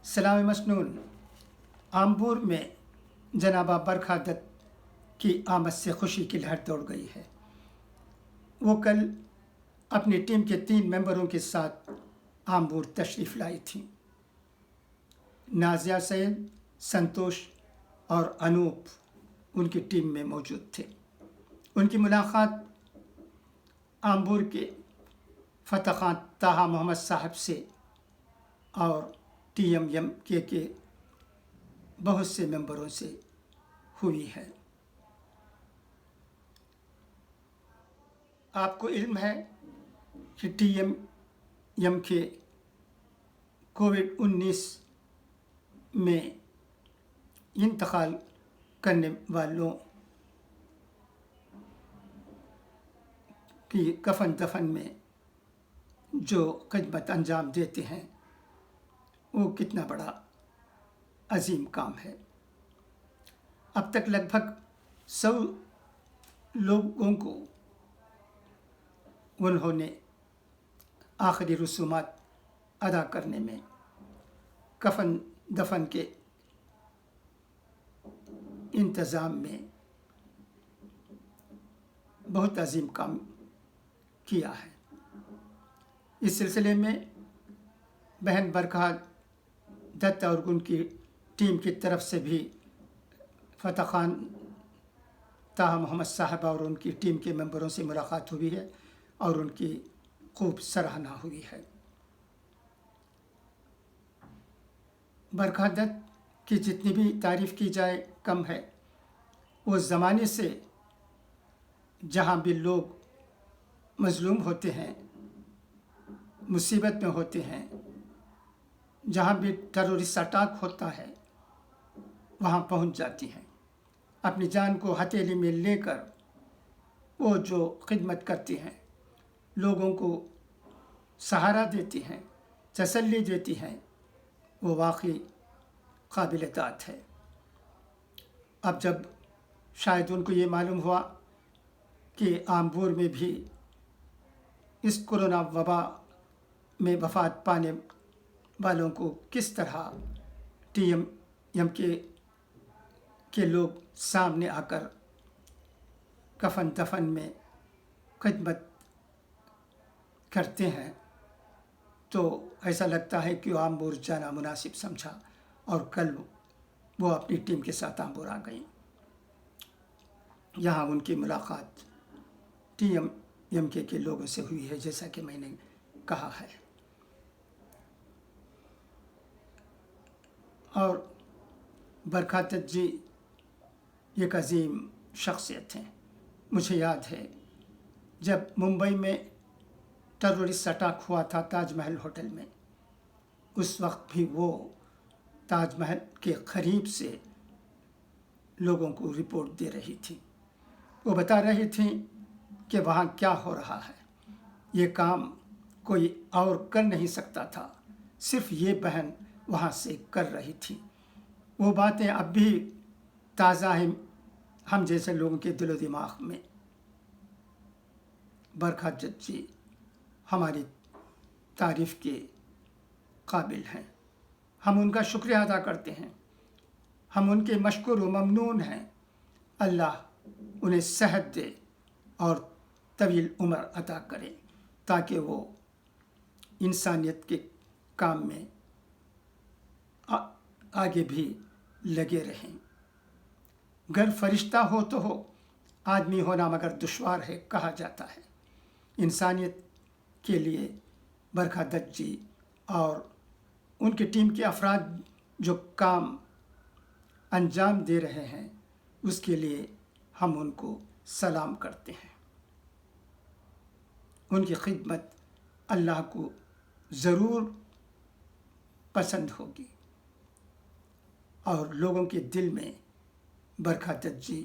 सलाम मसनून। आमबूर में जनाबा बरखा दत्त की आमद से खुशी की लहर दौड़ गई है। वो कल अपनी टीम के 3 मेंबरों के साथ आमबूर तशरीफ़ लाई थी। नाज़िया सैयद, संतोष और अनूप उनकी टीम में मौजूद थे। उनकी मुलाकात आमबूर के फ़तह खां ताहा मोहम्मद साहब से और TMMK के बहुत से मेंबरों से हुई है। आपको इल्म है कि TMMK कोविड-19 में इंतकाल करने वालों की कफन दफन में जो खिदमत अंजाम देते हैं वो कितना बड़ा अजीम काम है। अब तक लगभग 100 लोगों को उन्होंने आखिरी रसूमात अदा करने में, कफन दफन के इंतज़ाम में बहुत अजीम काम किया है। इस सिलसिले में बहन बरखा दत्त और उनकी टीम की तरफ से भी फ़तह खां ताहा मोहम्मद साहब और उनकी टीम के मेंबरों से मुलाकात हुई है और उनकी खूब सराहना हुई है। बरखा दत्त की जितनी भी तारीफ़ की जाए कम है। उस ज़माने से जहाँ भी लोग मज़लूम होते हैं, मुसीबत में होते हैं, जहाँ भी टेररिस्ट अटैक होता है वहाँ पहुँच जाती हैं। अपनी जान को हथेली में लेकर वो जो खिदमत करती हैं, लोगों को सहारा देती हैं, तसल्ली देती हैं, वो वाकई काबिल तारीफ़ है। अब जब शायद उनको ये मालूम हुआ कि आमबूर में भी इस कोरोना वबा में वफ़ात पाने वालों को किस तरह TMMK के लोग सामने आकर कफन दफन में खिदमत करते हैं, तो ऐसा लगता है कि आमबूर जाना मुनासिब समझा और कल वो अपनी टीम के साथ आमबूर आ गई। यहाँ उनकी मुलाकात TMMK के लोगों से हुई है, जैसा कि मैंने कहा है। और बरखा दत्त जी एक अजीम शख्सियत हैं। मुझे याद है जब मुंबई में टेररिस्ट अटैक हुआ था ताजमहल होटल में, उस वक्त भी वो ताजमहल के करीब से लोगों को रिपोर्ट दे रही थी। वो बता रही थी कि वहाँ क्या हो रहा है। ये काम कोई और कर नहीं सकता था, सिर्फ ये बहन वहाँ से कर रही थी। वो बातें अब भी ताज़ा हैं हम जैसे लोगों के दिलो दिमाग में। बरखा दत्त जी हमारी तारीफ़ के काबिल हैं। हम उनका शुक्रिया अदा करते हैं। हम उनके मशकूर व ममनून हैं। अल्लाह उन्हें सेहत दे और तवील उम्र अता करे ताकि वो इंसानियत के काम में आगे भी लगे रहें। घर फरिश्ता हो तो हो, आदमी होना मगर दुश्वार है कहा जाता है। इंसानियत के लिए बरखा दत्त जी और उनकी टीम के अफराद जो काम अंजाम दे रहे हैं, उसके लिए हम उनको सलाम करते हैं। उनकी खिदमत अल्लाह को ज़रूर पसंद होगी और लोगों के दिल में बरखा दत्त जी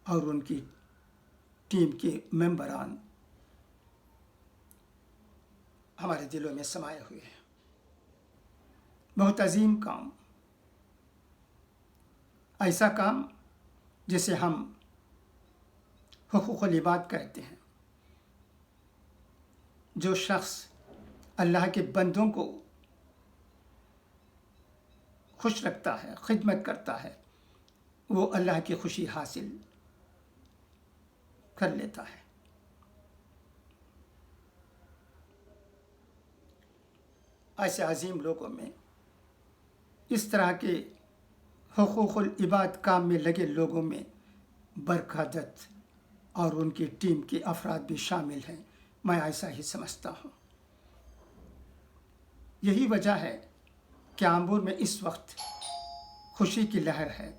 और उनकी टीम के मेंबरान हमारे दिलों में समाये हुए हैं। बहुत अजीम काम, ऐसा काम जिसे हम हुकूक़ुल इबाद कहते हैं। जो शख्स अल्लाह के बंदों को خوش رکھتا ہے، خدمت کرتا ہے، وہ اللہ کی خوشی حاصل کر لیتا ہے۔ ایسے عظیم لوگوں میں، اس طرح کے حقوق العباد کام میں لگے لوگوں میں برکھا دت اور ان کی ٹیم کے افراد بھی شامل ہیں۔ میں ایسا ہی سمجھتا ہوں۔ یہی وجہ ہے کہ آمبور میں اس وقت خوشی کی لہر ہے۔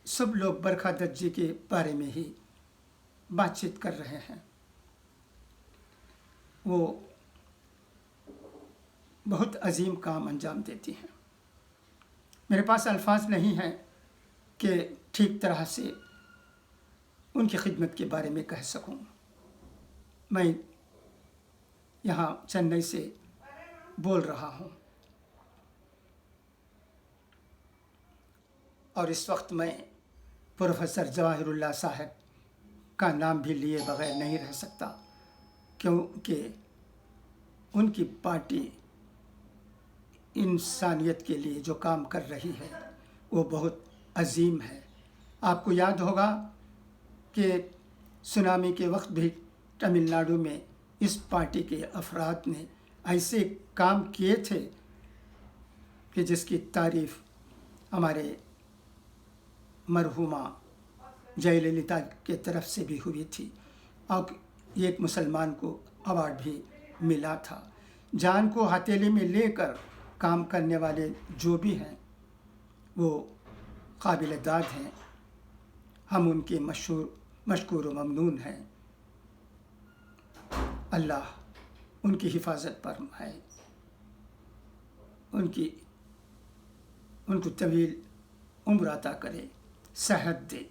سب لوگ برکھا دت جی کے بارے میں ہی بات چیت کر رہے ہیں۔ وہ بہت عظیم کام انجام دیتی ہیں۔ میرے پاس الفاظ نہیں ہیں کہ ٹھیک طرح سے ان کی خدمت کے بارے میں کہہ سکوں۔ میں یہاں چنئی سے بول رہا ہوں، اور اس وقت میں پروفیسر جواہر اللہ صاحب کا نام بھی لیے بغیر نہیں رہ سکتا، کیونکہ ان کی پارٹی انسانیت کے لیے جو کام کر رہی ہے وہ بہت عظیم ہے۔ آپ کو یاد ہوگا کہ سونامی کے وقت بھی تمل ناڈو میں اس پارٹی کے افراد نے ایسے کام کیے تھے کہ جس کی تعریف ہمارے مرحومہ جے للیتا کے طرف سے بھی ہوئی تھی، اور ایک مسلمان کو ایوارڈ بھی ملا تھا۔ جان کو ہتھیلی میں لے کر کام کرنے والے جو بھی ہیں وہ قابل داد ہیں۔ ہم ان کے مشکور و ممنون ہیں۔ اللہ ان کی حفاظت فرمائے، ان کو طویل عمر عطا کرے، صحت دے،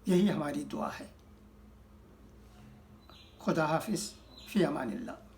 یہی ہماری دعا ہے۔ خدا حافظ، فی امان اللہ۔